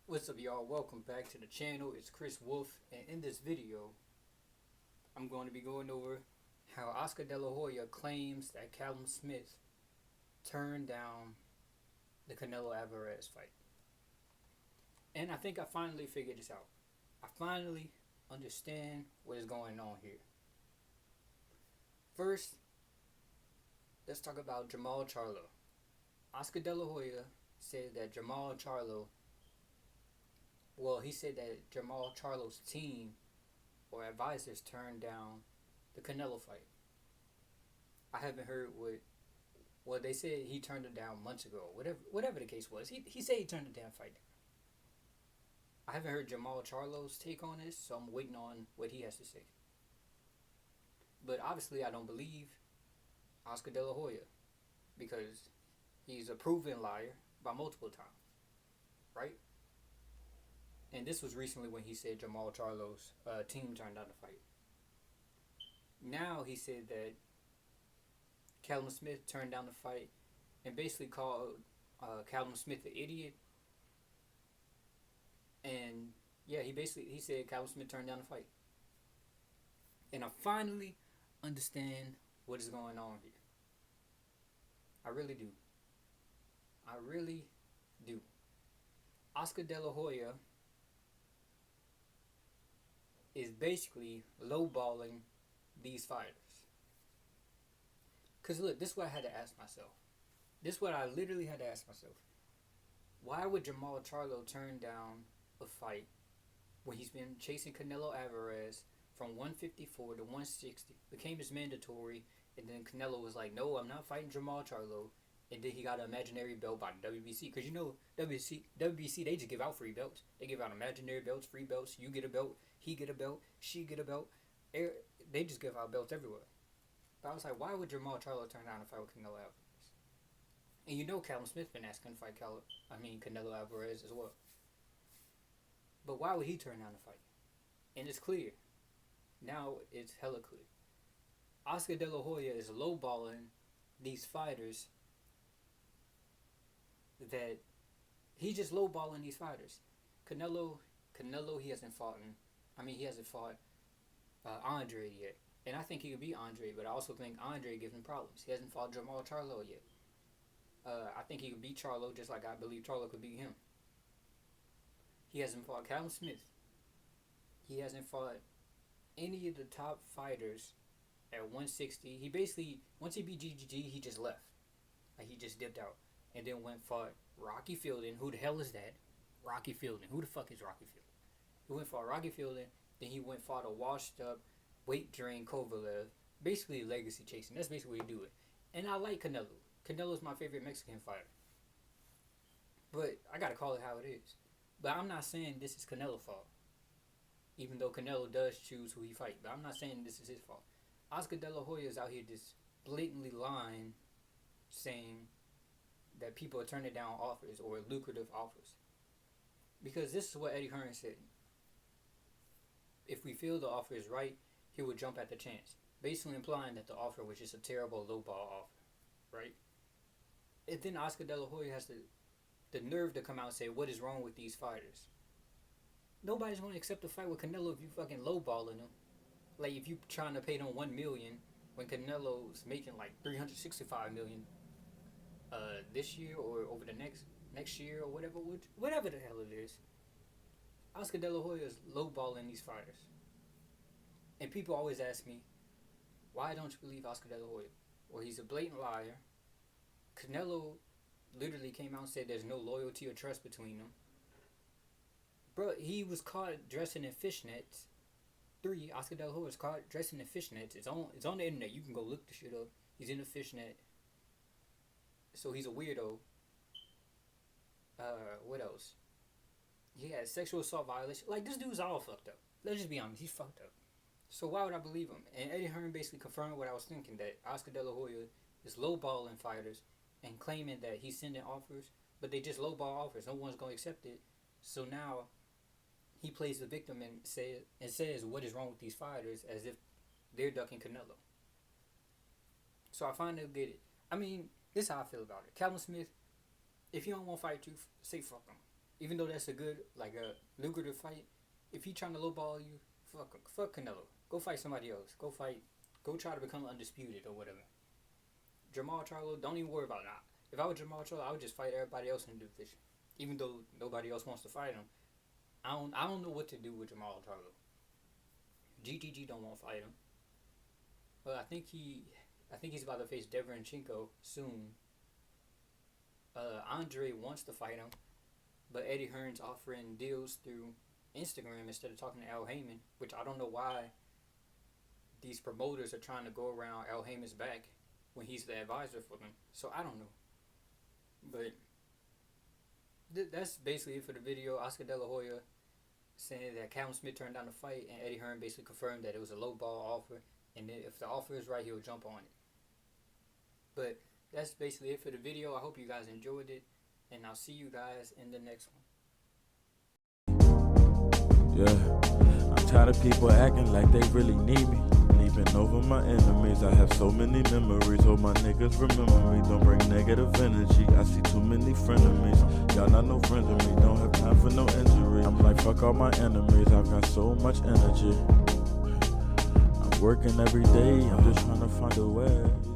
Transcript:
What's up, y'all? Welcome back to the channel. It's Chris Wolf, and in this video, I'm going to be going over how Oscar De La Hoya claims that Callum Smith turned down the Canelo Alvarez fight. And I think I finally figured this out. I finally understand what is going on here. First, let's talk about Jamal Charlo. Oscar De La Hoya said that he said that Jamal Charlo's team or advisors turned down the Canelo fight. I haven't heard what they said. He turned it down months ago. Whatever the case was, he said he turned the damn fight down. I haven't heard Jamal Charlo's take on this, so I'm waiting on what he has to say. But obviously, I don't believe Oscar De La Hoya because he's a proven liar by multiple times, right? And this was recently when he said Jamal Charlo's team turned down the fight. Now he said that Callum Smith turned down the fight and basically called Callum Smith an idiot. And yeah, he said Callum Smith turned down the fight. And I finally understand what is going on here. I really do. I really do. Oscar De La Hoya is basically lowballing these fighters. Because look, this is what I had to ask myself. This is what I literally had to ask myself. Why would Jamal Charlo turn down a fight when he's been chasing Canelo Alvarez from 154 to 160? Became his mandatory, and then Canelo was like, no, I'm not fighting Jamal Charlo. And then he got an imaginary belt by WBC. Because you know, WBC, they just give out free belts. They give out imaginary belts, free belts. You get a belt, he get a belt, she get a belt. They just give out belts everywhere. But I was like, why would Jamal Charlo turn down a fight with Canelo Alvarez? And you know Callum Smith been asking to fight Canelo Alvarez as well. But why would he turn down the fight? And it's clear. Now it's hella clear. Oscar De La Hoya is lowballing these fighters that he's just lowballing these fighters. Canelo, he hasn't fought Andre yet. And I think he could beat Andre, but I also think Andre gives him problems. He hasn't fought Jamal Charlo yet. I think he could beat Charlo just like I believe Charlo could beat him. He hasn't fought Callum Smith. He hasn't fought any of the top fighters at 160. He basically, once he beat GGG, he just left. Like, he just dipped out. And then fought Rocky Fielding. Who the hell is that? Rocky Fielding. Who the fuck is Rocky Fielding? He went fought Rocky Fielding. Then he fought a washed up weight drain Kovalev. Basically legacy chasing. That's basically what he do it. And I like Canelo. Canelo's my favorite Mexican fighter. But I gotta call it how it is. But I'm not saying this is Canelo's fault. Even though Canelo does choose who he fight. But I'm not saying this is his fault. Oscar De La Hoya is out here just blatantly lying, saying that people are turning down offers or lucrative offers. Because this is what Eddie Hearn said. If we feel the offer is right, he would jump at the chance. Basically implying that the offer was just a terrible lowball offer. Right? And then Oscar De La Hoya has the nerve to come out and say, what is wrong with these fighters? Nobody's going to accept a fight with Canelo if you fucking lowballing them. Like, if you trying to pay them $1 million when Canelo's making like $365 million this year or over the next year or whatever the hell it is. Oscar De La Hoya is lowballing these fighters. And people always ask me, why don't you believe Oscar De La Hoya? Well, he's a blatant liar. Canelo literally came out and said there's no loyalty or trust between them. Bro, he was caught dressing in fishnets. Oscar De La Hoya was caught dressing in fishnets. It's on the internet. You can go look the shit up. He's in a fishnet. So he's a weirdo. What else? He had sexual assault violation. Like, this dude's all fucked up. Let's just be honest. He's fucked up. So why would I believe him? And Eddie Hearn basically confirmed what I was thinking, that Oscar De La Hoya is lowballing fighters and claiming that he's sending offers, but they just lowball offers. No one's going to accept it. So now he plays the victim and says what is wrong with these fighters as if they're ducking Canelo. So I finally get it. I mean, this is how I feel about it. Callum Smith, if he don't want to fight you, say fuck him. even though that's a good, like a lucrative fight, if he trying to lowball you, fuck Canelo. Go fight somebody else. Go try to become undisputed or whatever. Jamal Charlo, don't even worry about that. If I was Jamal Charlo, I would just fight everybody else in the division, even though nobody else wants to fight him. I don't know what to do with Jamal Charlo. GTG don't want to fight him. But I think he's about to face Deverenchenko soon. Andre wants to fight him, but Eddie Hearn's offering deals through Instagram instead of talking to Al Heyman, which I don't know why these promoters are trying to go around Al Heyman's back when he's the advisor for them. So I don't know. But that's basically it for the video. Oscar De La Hoya saying that Callum Smith turned down the fight, and Eddie Hearn basically confirmed that it was a low ball offer, and then if the offer is right, he'll jump on it. But that's basically it for the video. I hope you guys enjoyed it, and I'll see you guys in the next one. Yeah, I'm tired of people acting like they really need me. Leaping over my enemies, I have so many memories. Hope my niggas remember me. Don't bring negative energy. I see too many frenemies. Y'all not no friends of me. Don't have time for no injury. I'm like fuck all my enemies. I've got so much energy. I'm working every day. I'm just trying to find a way.